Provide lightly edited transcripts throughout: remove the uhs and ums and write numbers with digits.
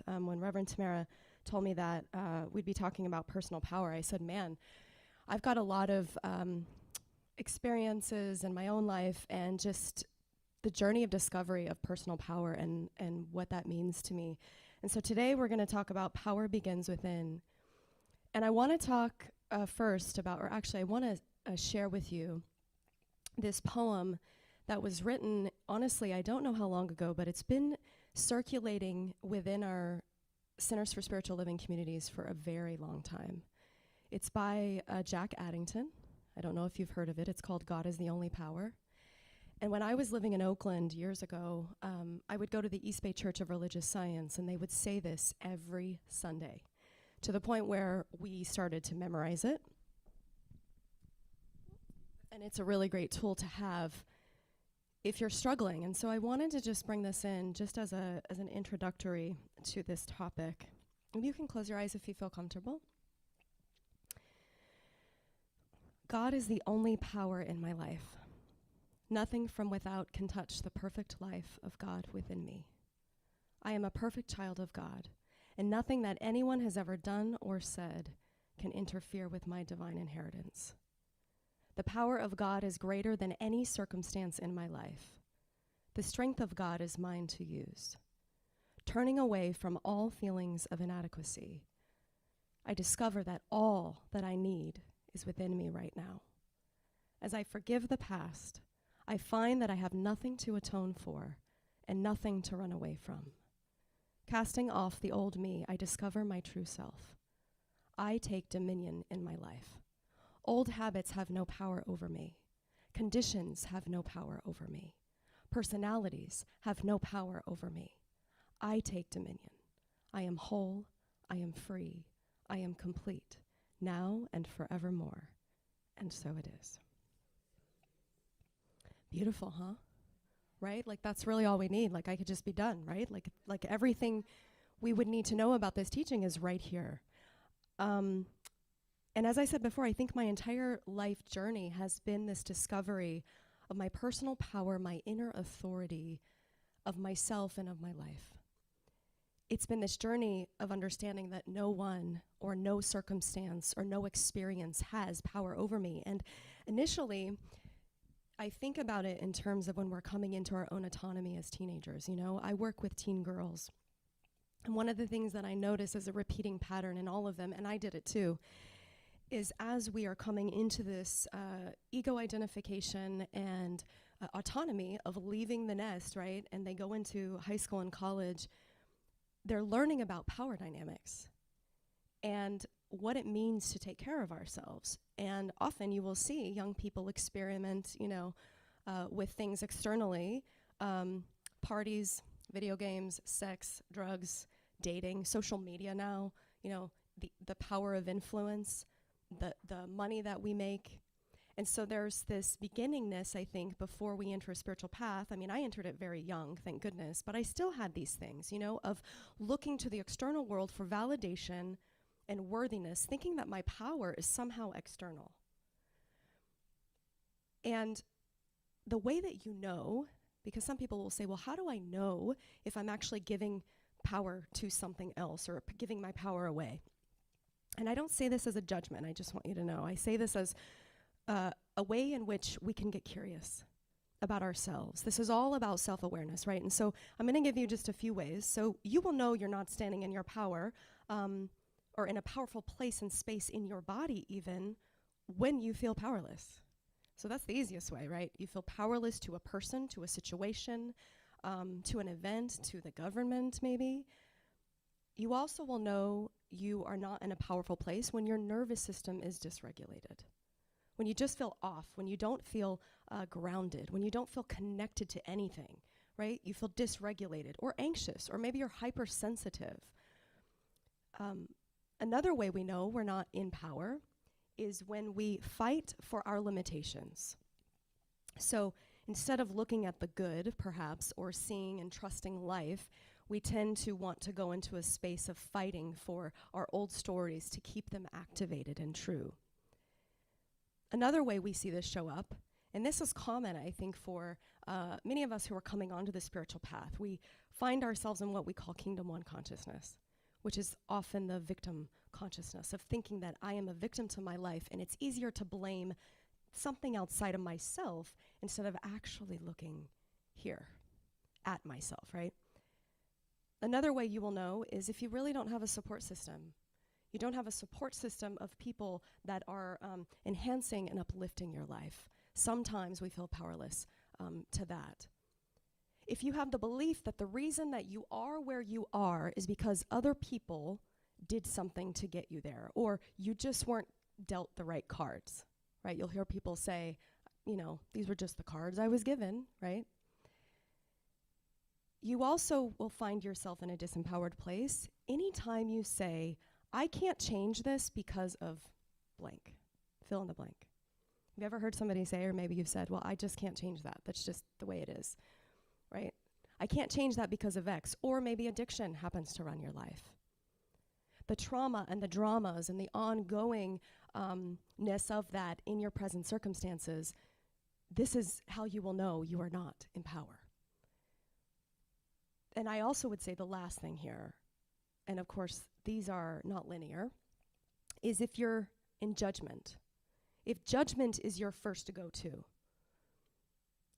When Reverend Tamara told me that we'd be talking about personal power, I said, man, I've got a lot of experiences in my own life and just the journey of discovery of personal power and what that means to me. And so today we're going to talk about power begins within. And I want to talk first about, or actually I want to share with you this poem that was written, honestly, I don't know how long ago, but it's been circulating within our Centers for Spiritual Living communities for a very long time. It's by Jack Addington. I don't know if you've heard of it. It's called God is the Only Power. And when I was living in Oakland years ago, I would go to the East Bay Church of Religious Science, and they would say this every Sunday, to the point where we started to memorize it. And it's a really great tool to have if you're struggling. And so I wanted to just bring this in just as an introductory to this topic. And you can close your eyes if you feel comfortable. God is the only power in my life. Nothing from without can touch the perfect life of God within me. I am a perfect child of God, and nothing that anyone has ever done or said can interfere with my divine inheritance. The power of God is greater than any circumstance in my life. The strength of God is mine to use. Turning away from all feelings of inadequacy, I discover that all that I need is within me right now. As I forgive the past, I find that I have nothing to atone for and nothing to run away from. Casting off the old me, I discover my true self. I take dominion in my life. Old habits have no power over me. Conditions have no power over me. Personalities have no power over me. I take dominion. I am whole. I am free. I am complete, now and forevermore. And so it is. Beautiful, huh? Right? Like that's really all we need. Like I could just be done, right? Like everything we would need to know about this teaching is right here. And as I said before, I think my entire life journey has been this discovery of my personal power, my inner authority of myself and of my life. It's been this journey of understanding that no one or no circumstance or no experience has power over me. And initially, I think about it in terms of when we're coming into our own autonomy as teenagers. You know, I work with teen girls. And one of the things that I notice is a repeating pattern in all of them, and I did it too, is as we are coming into this ego identification and autonomy of leaving the nest, right? And they go into high school and college, they're learning about power dynamics and what it means to take care of ourselves. And often you will see young people experiment, with things externally, parties, video games, sex, drugs, dating, social media now, the power of influence, the money that we make. And so there's this beginningness, I think, before we enter a spiritual path. I mean, I entered it very young, thank goodness, but I still had these things, of looking to the external world for validation and worthiness, thinking that my power is somehow external. And the way that because some people will say, well, how do I know if I'm actually giving power to something else or giving my power away? And I don't say this as a judgment, I just want you to know. I say this as a way in which we can get curious about ourselves. This is all about self-awareness, right? And so I'm going to give you just a few ways. So you will know you're not standing in your power or in a powerful place and space in your body even when you feel powerless. So that's the easiest way, right? You feel powerless to a person, to a situation, to an event, to the government maybe. You also will know you are not in a powerful place when your nervous system is dysregulated. When you just feel off, when you don't feel grounded, when you don't feel connected to anything, right? You feel dysregulated or anxious, or maybe you're hypersensitive. Another way we know we're not in power is when we fight for our limitations. So instead of looking at the good, perhaps, or seeing and trusting life, we tend to want to go into a space of fighting for our old stories to keep them activated and true. Another way we see this show up, And this is common, I think, for many of us who are coming onto the spiritual path. We find ourselves in what we call Kingdom 1 consciousness, which is often the victim consciousness of thinking that I am a victim to my life, and it's easier to blame something outside of myself instead of actually looking here at myself, right? Another way you will know is if you really don't have a support system. You don't have a support system of people that are enhancing and uplifting your life. Sometimes we feel powerless to that. If you have the belief that the reason that you are where you are is because other people did something to get you there, or you just weren't dealt the right cards, right? You'll hear people say, you know, these were just the cards I was given, right? You also will find yourself in a disempowered place anytime you say, I can't change this because of blank, fill in the blank. Have you ever heard somebody say, or maybe you've said, well, I just can't change that. That's just the way it is, right? I can't change that because of X, or maybe addiction happens to run your life. The trauma and the dramas and the ongoingness of that in your present circumstances, this is how you will know you are not in power. And I also would say the last thing here, and of course these are not linear, is if you're in judgment. If judgment is your first go-to,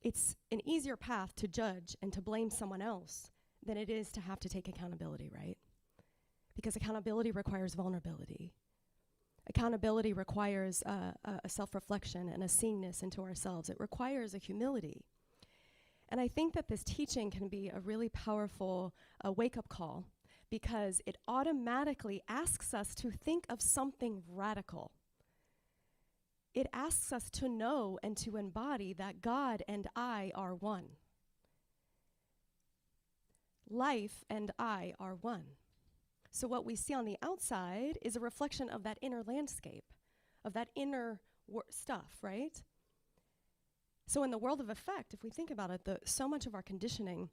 it's an easier path to judge and to blame someone else than it is to have to take accountability, right? Because accountability requires vulnerability. Accountability requires a self-reflection and a seingness into ourselves. It requires a humility. And I think that this teaching can be a really powerful wake-up call because it automatically asks us to think of something radical. It asks us to know and to embody that God and I are one. Life and I are one. So what we see on the outside is a reflection of that inner landscape, of that inner stuff, right? So in the world of effect, if we think about it, so much of our conditioning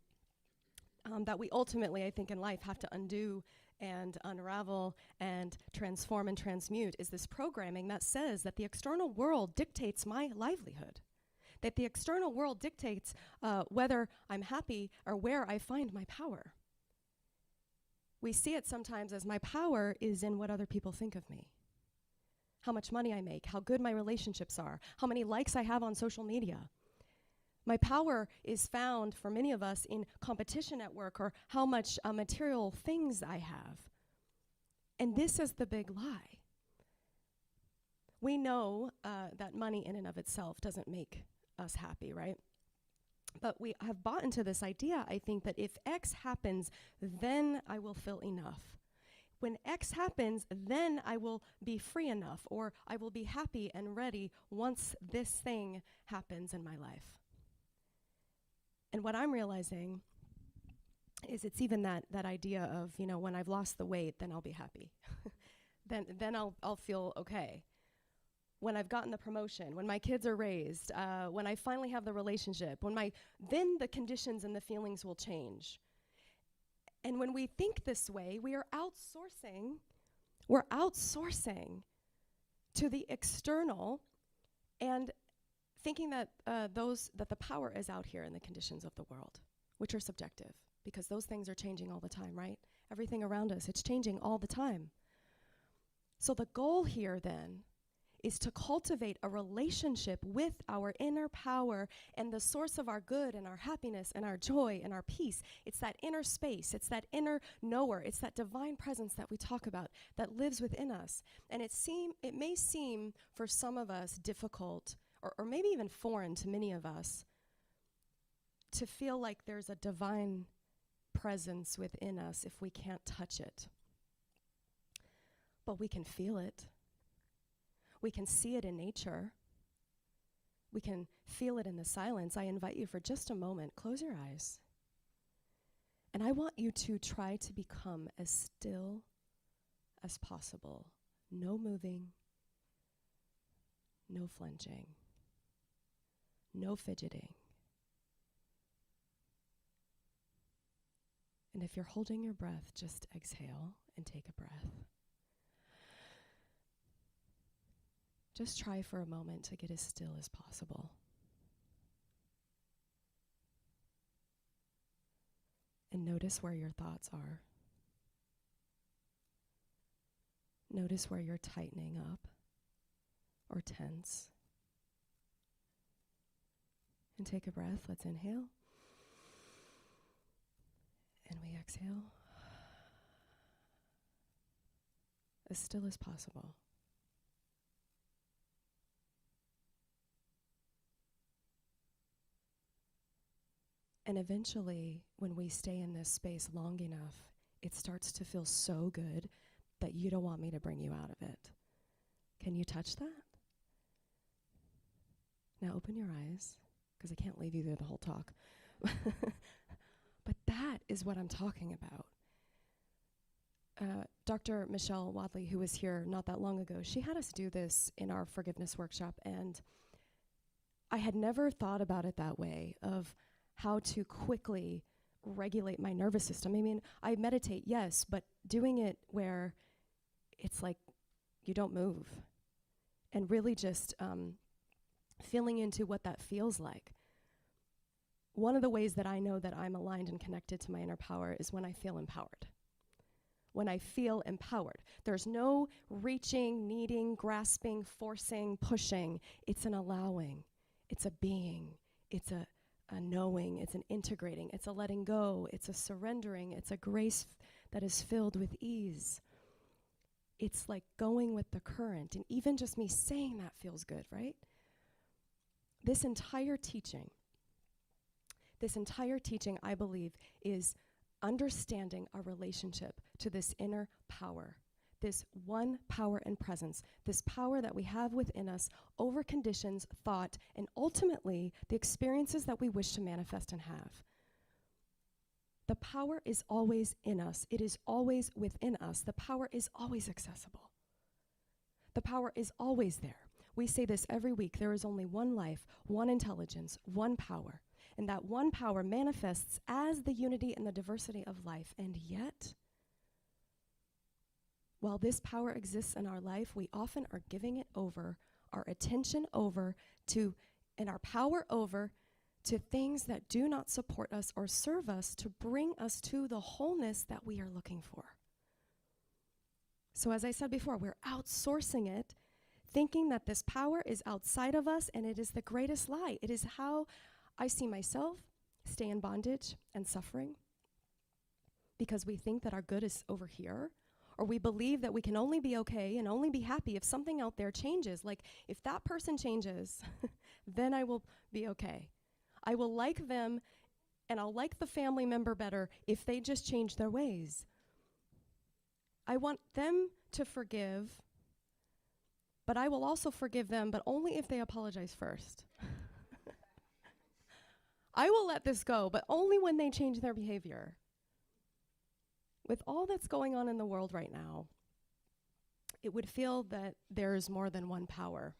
that we ultimately, I think, in life have to undo and unravel and transform and transmute is this programming that says that the external world dictates my livelihood, that the external world dictates whether I'm happy or where I find my power. We see it sometimes as my power is in what other people think of me, how much money I make, how good my relationships are, how many likes I have on social media. My power is found, for many of us, in competition at work or how much material things I have. And this is the big lie. We know that money in and of itself doesn't make us happy, right? But we have bought into this idea, I think, that if X happens, then I will feel enough. When X happens, then I will be free enough, or I will be happy and ready once this thing happens in my life. And what I'm realizing is it's even that idea of, you know, when I've lost the weight, then I'll be happy. then I'll feel okay. When I've gotten the promotion, when my kids are raised, when I finally have the relationship, then the conditions and the feelings will change. And when we think this way, we are outsourcing to the external and thinking that that the power is out here in the conditions of the world, which are subjective, because those things are changing all the time, right? Everything around us, it's changing all the time. So the goal here then is to cultivate a relationship with our inner power and the source of our good and our happiness and our joy and our peace. It's that inner space, it's that inner knower, it's that divine presence that we talk about that lives within us. And it may seem for some of us difficult or maybe even foreign to many of us to feel like there's a divine presence within us if we can't touch it. But we can feel it. We can see it in nature. We can feel it in the silence. I invite you for just a moment, close your eyes. And I want you to try to become as still as possible. No moving, no flinching, no fidgeting. And if you're holding your breath, just exhale and take a breath. Just try for a moment to get as still as possible. And notice where your thoughts are. Notice where you're tightening up or tense. And take a breath. Let's inhale. And we exhale. As still as possible. And eventually, when we stay in this space long enough, it starts to feel so good that you don't want me to bring you out of it. Can you touch that? Now open your eyes, because I can't leave you there the whole talk. But that is what I'm talking about. Dr. Michelle Wadley, who was here not that long ago, she had us do this in our forgiveness workshop, and I had never thought about it that way, of how to quickly regulate my nervous system. I mean, I meditate, yes, but doing it where it's like you don't move, and really just feeling into what that feels like. One of the ways that I know that I'm aligned and connected to my inner power is when I feel empowered. When I feel empowered. There's no reaching, needing, grasping, forcing, pushing. It's an allowing. It's a being. It's a knowing. It's an integrating. It's a letting go. It's a surrendering. It's a grace that is filled with ease. It's like going with the current. And even just me saying that feels good, right? This entire teaching, I believe, is understanding our relationship to this inner power, this one power and presence, this power that we have within us over conditions, thought, and ultimately the experiences that we wish to manifest and have. The power is always in us. It is always within us. The power is always accessible. The power is always there. We say this every week. There is only one life, one intelligence, one power. And that one power manifests as the unity and the diversity of life. And yet, while this power exists in our life, we often are giving it over, our attention over to, and our power over to things that do not support us or serve us to bring us to the wholeness that we are looking for. So as I said before, we're outsourcing it, thinking that this power is outside of us, and it is the greatest lie. It is how I see myself stay in bondage and suffering because we think that our good is over here, or we believe that we can only be okay and only be happy if something out there changes. Like, if that person changes, then I will be okay. I will like them, and I'll like the family member better if they just change their ways. I want them to forgive, but I will also forgive them, but only if they apologize first. I will let this go, but only when they change their behavior. With all that's going on in the world right now, it would feel that there's more than one power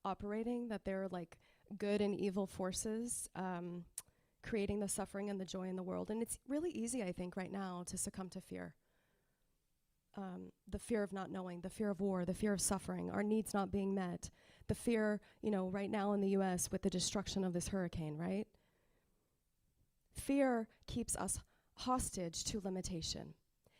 operating, that there are like good and evil forces creating the suffering and the joy in the world. And it's really easy, I think, right now to succumb to fear. The fear of not knowing, the fear of war, the fear of suffering, our needs not being met, the fear, right now in the US with the destruction of this hurricane, right? Fear keeps us hostage to limitation,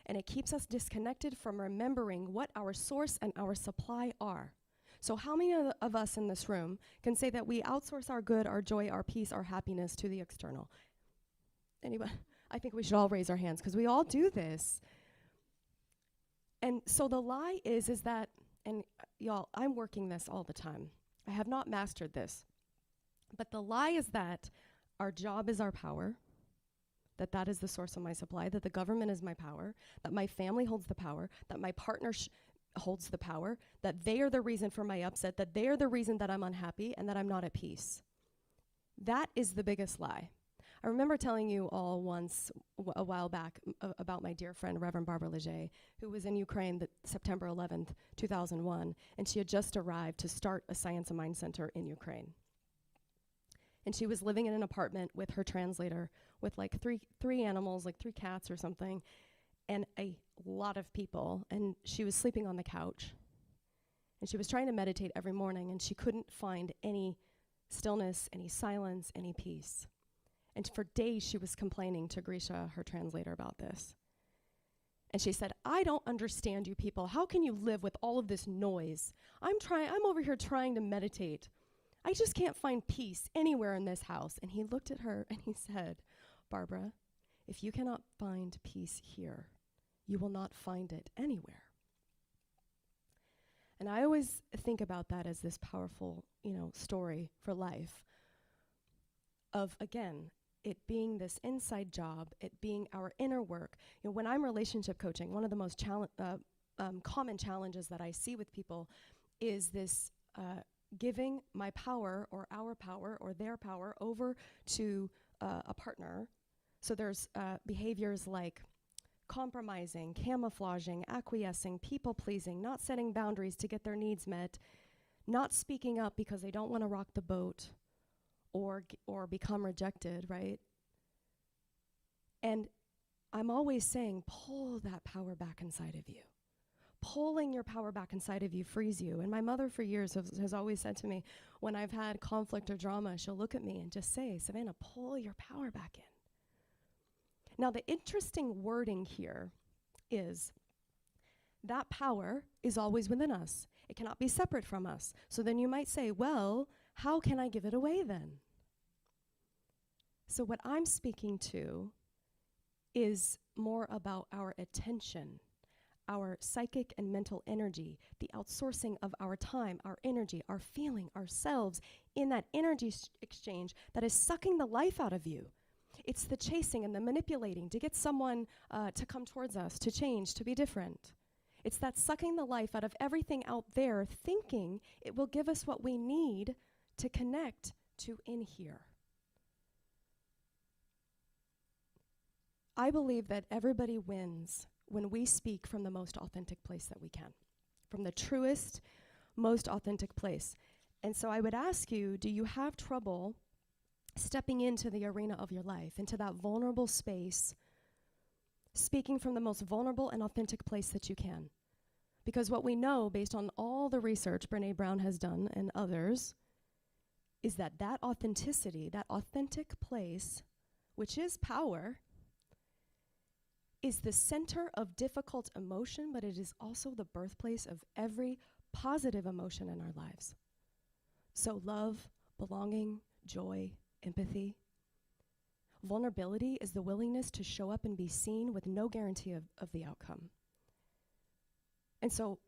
and it keeps us disconnected from remembering what our source and our supply are. So how many of us in this room can say that we outsource our good, our joy, our peace, our happiness to the external? Anybody? I think we should all raise our hands, because we all do this. And so the lie is that, and y'all, I'm working this all the time. I have not mastered this. But the lie is that our job is our power, that is the source of my supply, that the government is my power, that my family holds the power, that my partner holds the power, that they are the reason for my upset, that they are the reason that I'm unhappy and that I'm not at peace. That is the biggest lie. I remember telling you all once, a while back, about my dear friend, Reverend Barbara Leger, who was in Ukraine September 11th, 2001, and she had just arrived to start a Science and Mind Center in Ukraine. And she was living in an apartment with her translator, with like three animals, like 3 cats or something, and a lot of people, and she was sleeping on the couch. And she was trying to meditate every morning, and she couldn't find any stillness, any silence, any peace. And for days she was complaining to Grisha, her translator, about this. And she said, I don't understand you people. How can you live with all of this noise? I'm over here trying to meditate. I just can't find peace anywhere in this house. And he looked at her and he said, Barbara, if you cannot find peace here, you will not find it anywhere. And I always think about that as this powerful, story for life of, again, it being this inside job, it being our inner work. When I'm relationship coaching, one of the most common challenges that I see with people is this giving my power or our power or their power over to a partner. So there's behaviors like compromising, camouflaging, acquiescing, people-pleasing, not setting boundaries to get their needs met, not speaking up because they don't want to rock the boat or become rejected, right? And I'm always saying, pull that power back inside of you. Pulling your power back inside of you frees you. And my mother for years has always said to me, when I've had conflict or drama, she'll look at me and just say, Savanna, pull your power back in. Now, the interesting wording here is that power is always within us. It cannot be separate from us. So then you might say, well, how can I give it away then? So what I'm speaking to is more about our attention, our psychic and mental energy, the outsourcing of our time, our energy, our feeling, ourselves in that energy exchange that is sucking the life out of you. It's the chasing and the manipulating to get someone to come towards us, to change, to be different. It's that sucking the life out of everything out there, thinking it will give us what we need to connect to in here. I believe that everybody wins when we speak from the most authentic place that we can, from the truest, most authentic place. And so I would ask you, do you have trouble stepping into the arena of your life, into that vulnerable space, speaking from the most vulnerable and authentic place that you can? Because what we know, based on all the research Brené Brown has done and others, is that authenticity, that authentic place, which is power, is the center of difficult emotion, but it is also the birthplace of every positive emotion in our lives. So love, belonging, joy, empathy. Vulnerability is the willingness to show up and be seen with no guarantee of the outcome. And so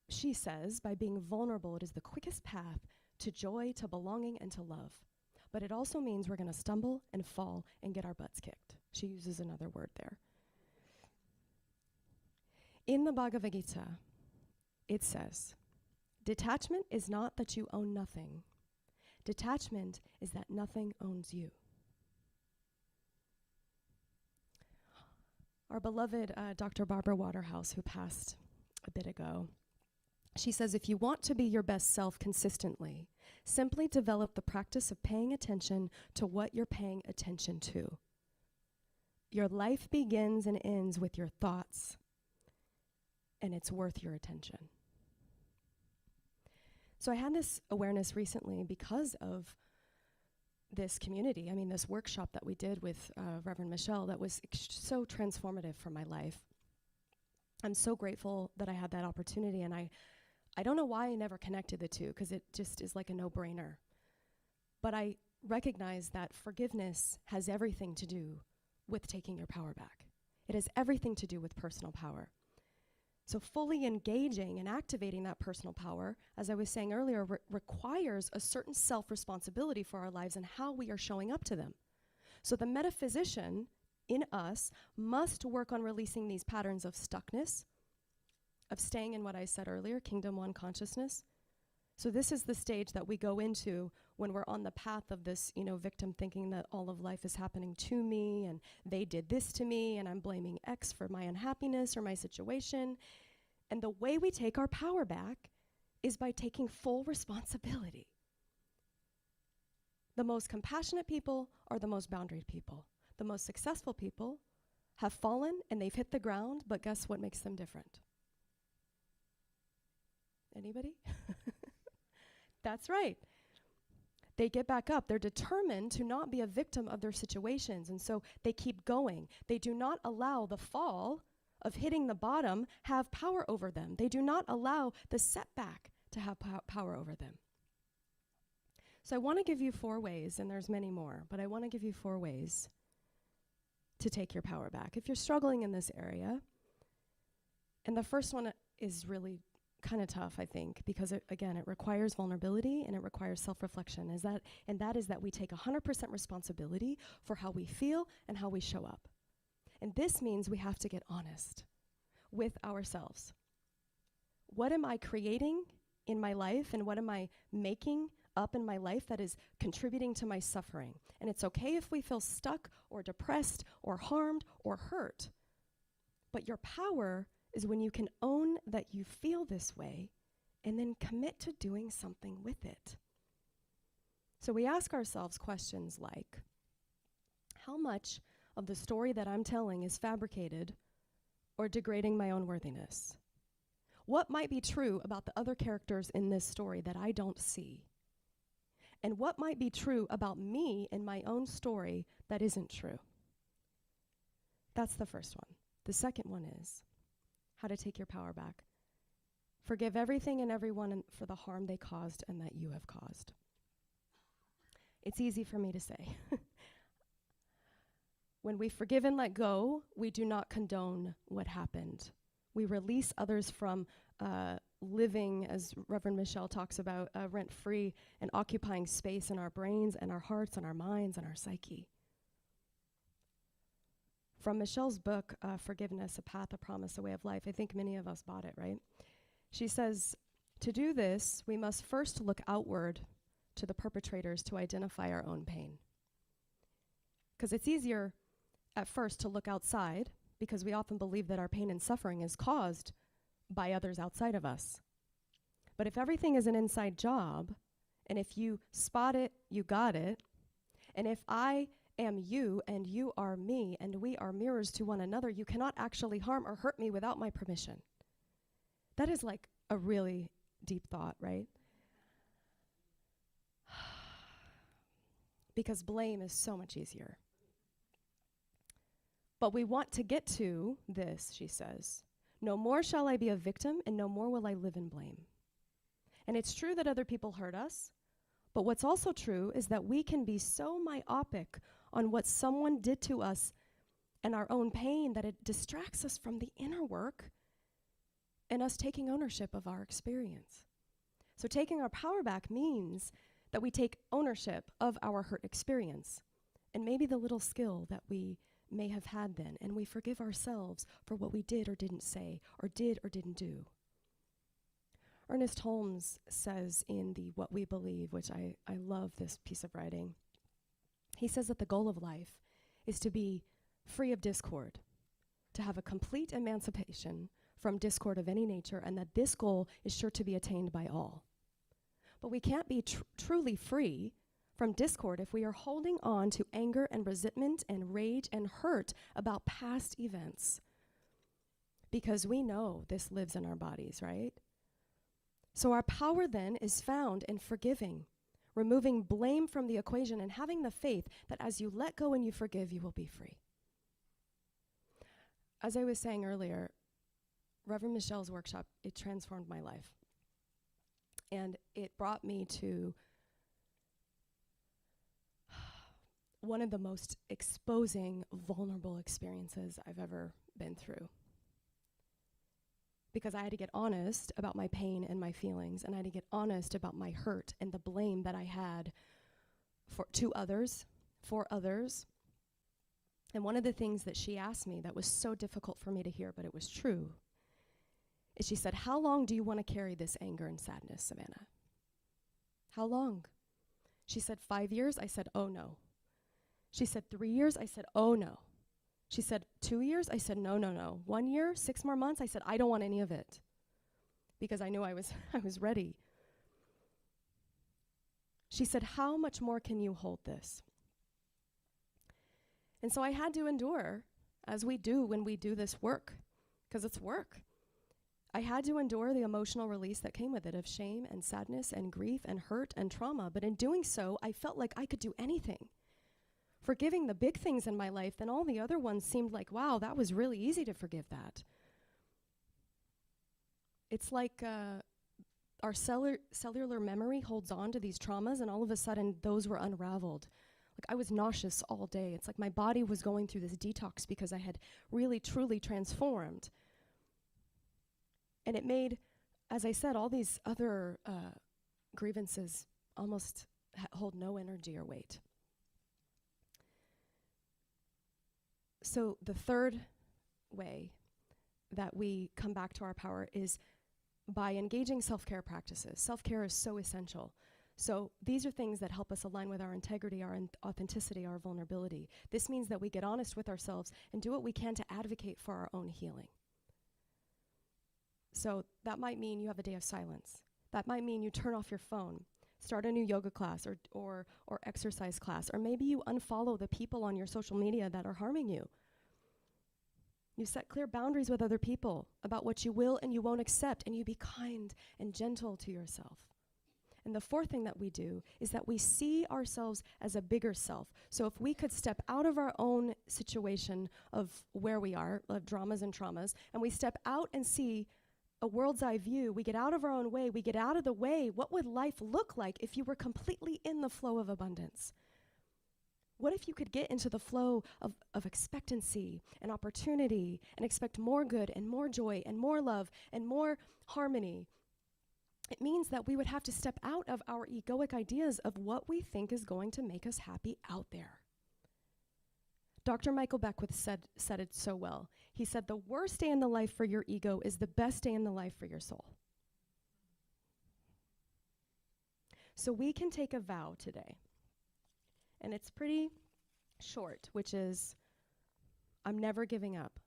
she says, by being vulnerable, it is the quickest path to joy, to belonging, and to love. But it also means we're going to stumble and fall and get our butts kicked. She uses another word there. In the Bhagavad Gita, it says, detachment is not that you own nothing. Detachment is that nothing owns you. Our beloved Dr. Barbara Waterhouse, who passed a bit ago, she says, if you want to be your best self consistently, simply develop the practice of paying attention to what you're paying attention to. Your life begins and ends with your thoughts, and it's worth your attention. So I had this awareness recently because of this community. I mean, this workshop that we did with Reverend Michelle that was so transformative for my life. I'm so grateful that I had that opportunity, and I don't know why I never connected the two, because it just is like a no-brainer. But I recognize that forgiveness has everything to do with taking your power back. It has everything to do with personal power. So fully engaging and activating that personal power, as I was saying earlier, requires a certain self-responsibility for our lives and how we are showing up to them. So the metaphysician in us must work on releasing these patterns of stuckness, of staying in what I said earlier, Kingdom One consciousness. So this is the stage that we go into when we're on the path of this, victim thinking that all of life is happening to me and they did this to me and I'm blaming X for my unhappiness or my situation. And the way we take our power back is by taking full responsibility. The most compassionate people are the most boundaried people. The most successful people have fallen and they've hit the ground, but guess what makes them different? Anybody? That's right. They get back up. They're determined to not be a victim of their situations. And so they keep going. They do not allow the fall of hitting the bottom have power over them. They do not allow the setback to have power over them. So I want to give you 4 ways, and there's many more, but I want to give you 4 ways to take your power back. If you're struggling in this area, and the first one is really kind of tough, I think, because it requires vulnerability and it requires self-reflection, and that is that we take 100% responsibility for how we feel and how we show up. And this means we have to get honest with ourselves. What am I creating in my life, and what am I making up in my life that is contributing to my suffering? And it's okay if we feel stuck or depressed or harmed or hurt, but your power is when you can own that you feel this way and then commit to doing something with it. So we ask ourselves questions like, how much of the story that I'm telling is fabricated or degrading my own worthiness? What might be true about the other characters in this story that I don't see? And what might be true about me in my own story that isn't true? That's the first one. The second one is how to take your power back. Forgive everything and everyone for the harm they caused and that you have caused. It's easy for me to say. When we forgive and let go, we do not condone what happened. We release others from living, as Reverend Michelle talks about, rent-free and occupying space in our brains and our hearts and our minds and our psyche. From Michelle's book, Forgiveness, A Path, A Promise, A Way of Life, I think many of us bought it, right? She says, to do this, we must first look outward to the perpetrators to identify our own pain. Because it's easier at first to look outside, because we often believe that our pain and suffering is caused by others outside of us. But if everything is an inside job, and if you spot it, you got it, and if I am you and you are me and we are mirrors to one another, you cannot actually harm or hurt me without my permission. That is like a really deep thought, right? Because blame is so much easier. But we want to get to this, she says. No more shall I be a victim, and no more will I live in blame. And it's true that other people hurt us, but what's also true is that we can be so myopic on what someone did to us and our own pain that it distracts us from the inner work and us taking ownership of our experience. So taking our power back means that we take ownership of our hurt experience and maybe the little skill that we may have had then, and we forgive ourselves for what we did or didn't say or did or didn't do. Ernest Holmes says in the What We Believe, which I love this piece of writing, he says that the goal of life is to be free of discord, to have a complete emancipation from discord of any nature, and that this goal is sure to be attained by all. But we can't be truly free from discord if we are holding on to anger and resentment and rage and hurt about past events. Because we know this lives in our bodies, right? So our power then is found in forgiving, removing blame from the equation, and having the faith that as you let go and you forgive, you will be free. As I was saying earlier, Reverend Michelle's workshop, it transformed my life. And it brought me to one of the most exposing, vulnerable experiences I've ever been through. Because I had to get honest about my pain and my feelings, and I had to get honest about my hurt and the blame that I had for others. And one of the things that she asked me that was so difficult for me to hear, but it was true, is she said, how long do you want to carry this anger and sadness, Savanna? How long? She said, 5 years? I said, oh no. She said, 3 years? I said, oh no. She said, 2 years? I said, no. 1 year? 6 more months? I said, I don't want any of it. Because I knew I was ready. She said, how much more can you hold this? And so I had to endure, as we do when we do this work, because it's work. I had to endure the emotional release that came with it of shame and sadness and grief and hurt and trauma. But in doing so, I felt like I could do anything. Forgiving the big things in my life, then all the other ones seemed like, wow, that was really easy to forgive that. It's like our cellular memory holds on to these traumas, and all of a sudden those were unraveled. Like I was nauseous all day. It's like my body was going through this detox because I had really, truly transformed. And it made, as I said, all these other grievances almost hold no energy or weight. So the third way that we come back to our power is by engaging self-care practices. Self-care is so essential. So these are things that help us align with our integrity, our authenticity, our vulnerability. This means that we get honest with ourselves and do what we can to advocate for our own healing. So that might mean you have a day of silence. That might mean you turn off your phone, start a new yoga class or exercise class, or maybe you unfollow the people on your social media that are harming you. You set clear boundaries with other people about what you will and you won't accept, and you be kind and gentle to yourself. And the fourth thing that we do is that we see ourselves as a bigger self. So if we could step out of our own situation of where we are, of dramas and traumas, and we step out and see a world's eye view, we get out of our own way, we get out of the way, what would life look like if you were completely in the flow of abundance? What if you could get into the flow of expectancy and opportunity and expect more good and more joy and more love and more harmony? It means that we would have to step out of our egoic ideas of what we think is going to make us happy out there. Dr. Michael Beckwith said it so well. He said, the worst day in the life for your ego is the best day in the life for your soul. So we can take a vow today. And it's pretty short, which is, I'm never giving up.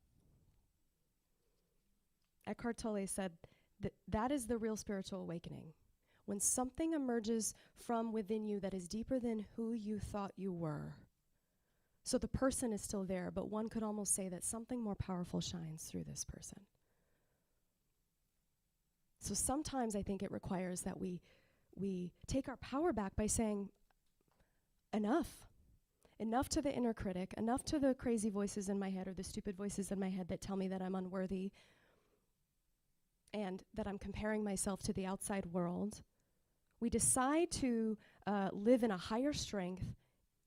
Eckhart Tolle said that is the real spiritual awakening. When something emerges from within you that is deeper than who you thought you were. So the person is still there, but one could almost say that something more powerful shines through this person. So sometimes I think it requires that we take our power back by saying, enough. Enough to the inner critic, enough to the crazy voices in my head or the stupid voices in my head that tell me that I'm unworthy and that I'm comparing myself to the outside world. We decide to live in a higher strength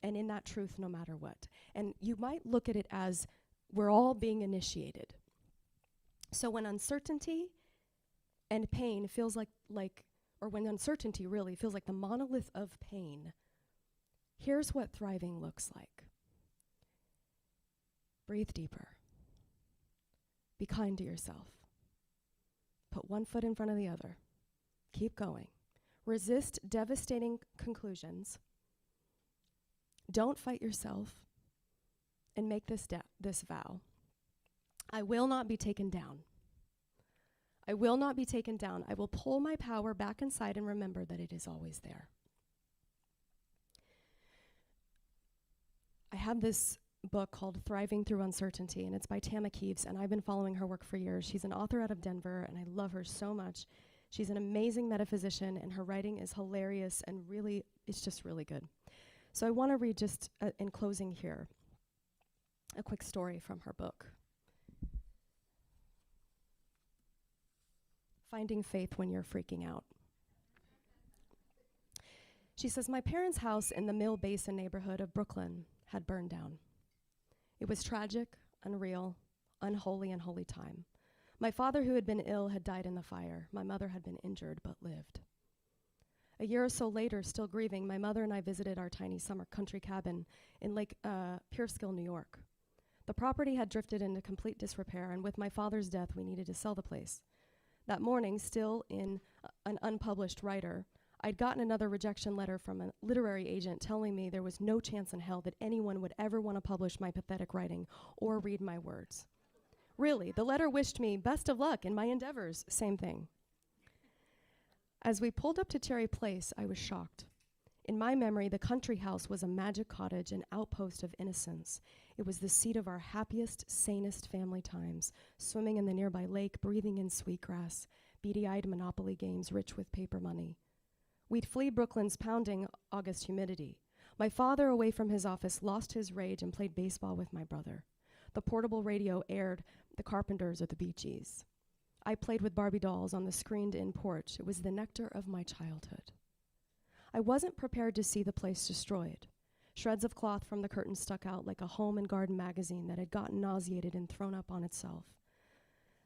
and in that truth no matter what. And you might look at it as we're all being initiated. So when uncertainty and pain feels like or when uncertainty really feels like the monolith of pain, here's what thriving looks like. Breathe deeper. Be kind to yourself. Put one foot in front of the other. Keep going. Resist devastating conclusions. Don't fight yourself, and make this vow. I will not be taken down. I will not be taken down. I will pull my power back inside and remember that it is always there. I have this book called Thriving Through Uncertainty, and it's by Tama Keeves, and I've been following her work for years. She's an author out of Denver, and I love her so much. She's an amazing metaphysician, and her writing is hilarious and really, it's just really good. So I want to read just in closing here a quick story from her book. Finding Faith When You're Freaking Out. She says, my parents' house in the Mill Basin neighborhood of Brooklyn had burned down. It was tragic, unreal, unholy, and holy time. My father, who had been ill, had died in the fire. My mother had been injured but lived. A year or so later, still grieving, my mother and I visited our tiny summer country cabin in Lake Peekskill, New York. The property had drifted into complete disrepair, and with my father's death, we needed to sell the place. That morning, still in an unpublished writer, I'd gotten another rejection letter from a literary agent telling me there was no chance in hell that anyone would ever want to publish my pathetic writing or read my words. Really, the letter wished me best of luck in my endeavors. Same thing. As we pulled up to Cherry Place, I was shocked. In my memory, the country house was a magic cottage, an outpost of innocence. It was the seat of our happiest, sanest family times, swimming in the nearby lake, breathing in sweetgrass, beady-eyed Monopoly games rich with paper money. We'd flee Brooklyn's pounding August humidity. My father, away from his office, lost his rage and played baseball with my brother. The portable radio aired the Carpenters or the Bee Gees. I played with Barbie dolls on the screened-in porch. It was the nectar of my childhood. I wasn't prepared to see the place destroyed. Shreds of cloth from the curtains stuck out like a home and garden magazine that had gotten nauseated and thrown up on itself.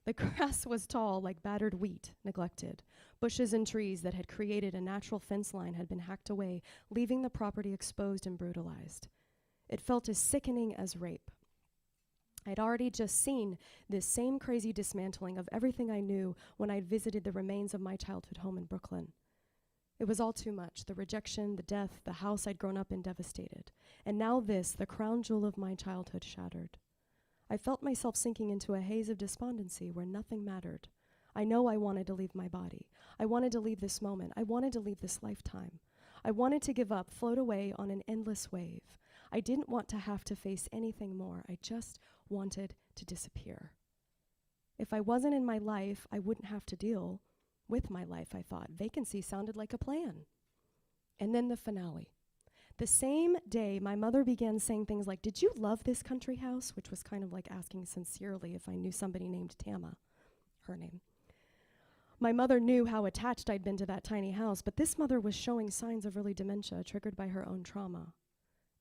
The grass was tall like battered wheat, neglected. Bushes and trees that had created a natural fence line had been hacked away, leaving the property exposed and brutalized. It felt as sickening as rape. I'd already just seen this same crazy dismantling of everything I knew when I'd visited the remains of my childhood home in Brooklyn. It was all too much, the rejection, the death, the house I'd grown up in devastated. And now this, the crown jewel of my childhood, shattered. I felt myself sinking into a haze of despondency where nothing mattered. I know I wanted to leave my body. I wanted to leave this moment. I wanted to leave this lifetime. I wanted to give up, float away on an endless wave. I didn't want to have to face anything more. I just wanted to disappear. If I wasn't in my life, I wouldn't have to deal with my life, I thought. Vacancy sounded like a plan. And then the finale. The same day, my mother began saying things like, "Did you love this country house?" Which was kind of like asking sincerely if I knew somebody named Tama, her name. My mother knew how attached I'd been to that tiny house, but this mother was showing signs of early dementia triggered by her own trauma.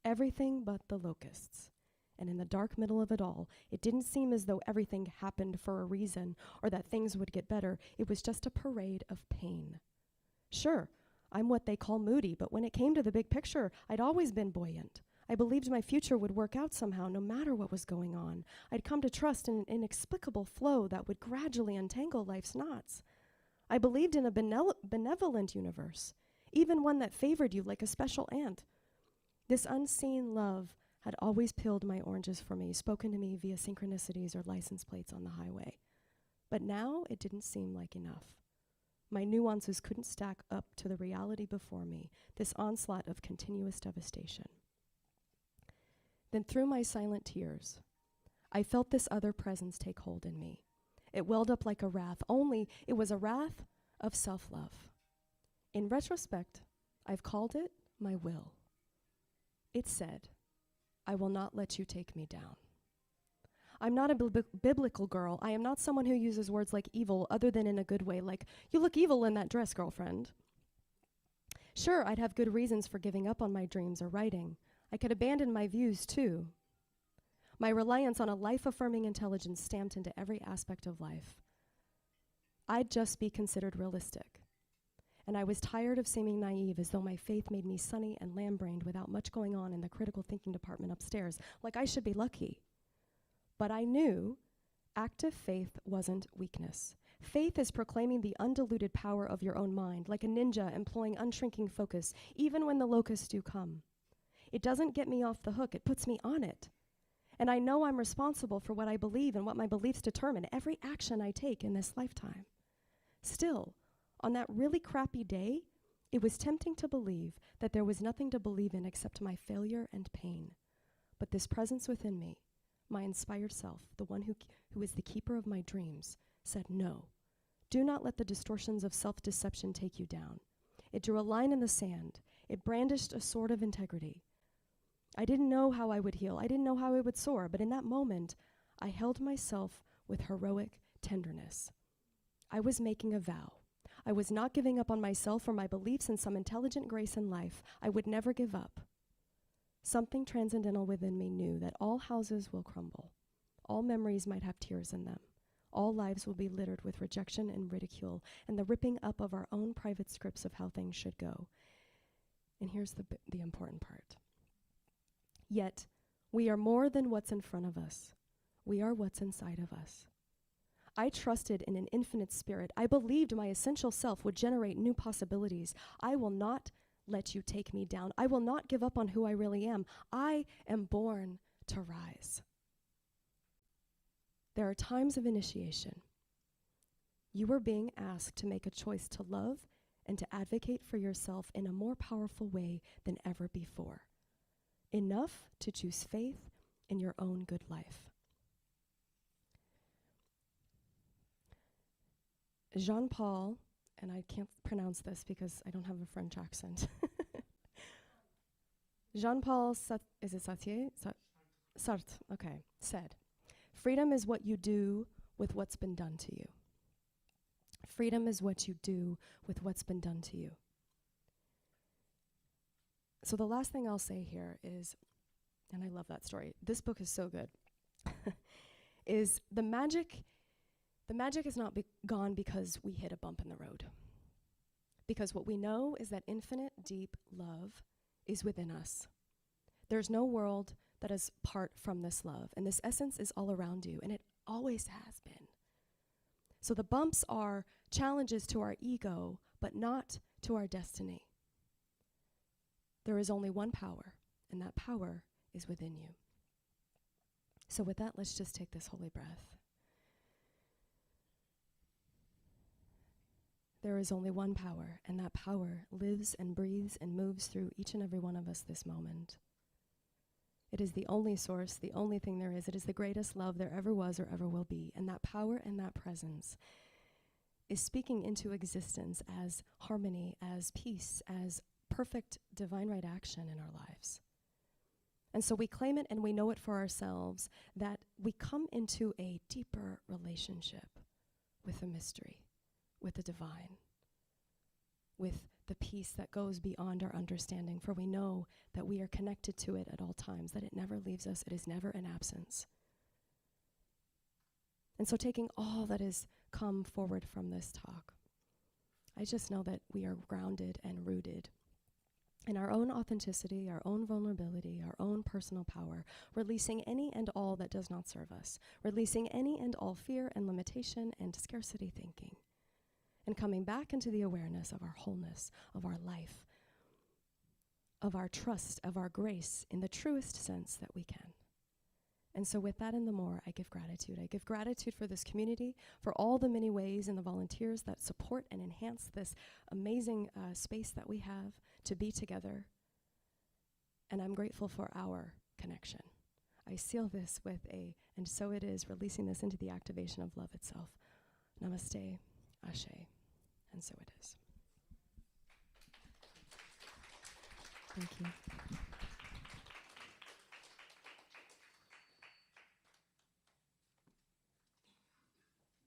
Everything but the locusts. And in the dark middle of it all, it didn't seem as though everything happened for a reason or that things would get better. It was just a parade of pain. Sure, I'm what they call moody, but when it came to the big picture, I'd always been buoyant. I believed my future would work out somehow, no matter what was going on. I'd come to trust in an inexplicable flow that would gradually untangle life's knots. I believed in a benevolent universe, even one that favored you like a special aunt. This unseen love had always peeled my oranges for me, spoken to me via synchronicities or license plates on the highway. But now it didn't seem like enough. My nuances couldn't stack up to the reality before me, this onslaught of continuous devastation. Then through my silent tears, I felt this other presence take hold in me. It welled up like a wrath, only it was a wrath of self-love. In retrospect, I've called it my will. It said, "I will not let you take me down." I'm not a biblical girl. I am not someone who uses words like evil other than in a good way, like, "You look evil in that dress, girlfriend." Sure, I'd have good reasons for giving up on my dreams or writing. I could abandon my views, too. My reliance on a life-affirming intelligence stamped into every aspect of life. I'd just be considered realistic. And I was tired of seeming naive, as though my faith made me sunny and lamb-brained without much going on in the critical thinking department upstairs, like I should be lucky. But I knew active faith wasn't weakness. Faith is proclaiming the undiluted power of your own mind, like a ninja employing unshrinking focus, even when the locusts do come. It doesn't get me off the hook, it puts me on it. And I know I'm responsible for what I believe and what my beliefs determine every action I take in this lifetime. Still, on that really crappy day, it was tempting to believe that there was nothing to believe in except my failure and pain. But this presence within me, my inspired self, the one who is the keeper of my dreams, said no. Do not let the distortions of self-deception take you down. It drew a line in the sand. It brandished a sword of integrity. I didn't know how I would heal. I didn't know how I would soar, but in that moment, I held myself with heroic tenderness. I was making a vow. I was not giving up on myself or my beliefs in some intelligent grace in life. I would never give up. Something transcendental within me knew that all houses will crumble. All memories might have tears in them. All lives will be littered with rejection and ridicule and the ripping up of our own private scripts of how things should go. And here's the important part. Yet, we are more than what's in front of us. We are what's inside of us. I trusted in an infinite spirit. I believed my essential self would generate new possibilities. I will not let you take me down. I will not give up on who I really am. I am born to rise. There are times of initiation. You are being asked to make a choice to love and to advocate for yourself in a more powerful way than ever before. Enough to choose faith in your own good life. Jean-Paul, and I can't pronounce this because I don't have a French accent. Jean-Paul, is it Sartre? Sartre, okay, said, "Freedom is what you do with what's been done to you." Freedom is what you do with what's been done to you. So the last thing I'll say here is, and I love that story, this book is so good, is the magic is not gone because we hit a bump in the road. Because what we know is that infinite, deep love is within us. There's no world that is apart from this love, and this essence is all around you, and it always has been. So the bumps are challenges to our ego, but not to our destiny. There is only one power, and that power is within you. So with that, let's just take this holy breath. There is only one power, and that power lives and breathes and moves through each and every one of us this moment. It is the only source, the only thing there is. It is the greatest love there ever was or ever will be. And that power and that presence is speaking into existence as harmony, as peace, as perfect divine right action in our lives. And so we claim it and we know it for ourselves, that we come into a deeper relationship with the mystery, with the divine, with the peace that goes beyond our understanding, for we know that we are connected to it at all times, that it never leaves us, it is never an absence. And so taking all that has come forward from this talk, I just know that we are grounded and rooted in our own authenticity, our own vulnerability, our own personal power, releasing any and all that does not serve us, releasing any and all fear and limitation and scarcity thinking, and coming back into the awareness of our wholeness, of our life, of our trust, of our grace in the truest sense that we can. And so with that and the more, I give gratitude. I give gratitude for this community, for all the many ways and the volunteers that support and enhance this amazing space that we have to be together. And I'm grateful for our connection. I seal this with and so it is, releasing this into the activation of love itself. Namaste. Ashe, and so it is. Thank you.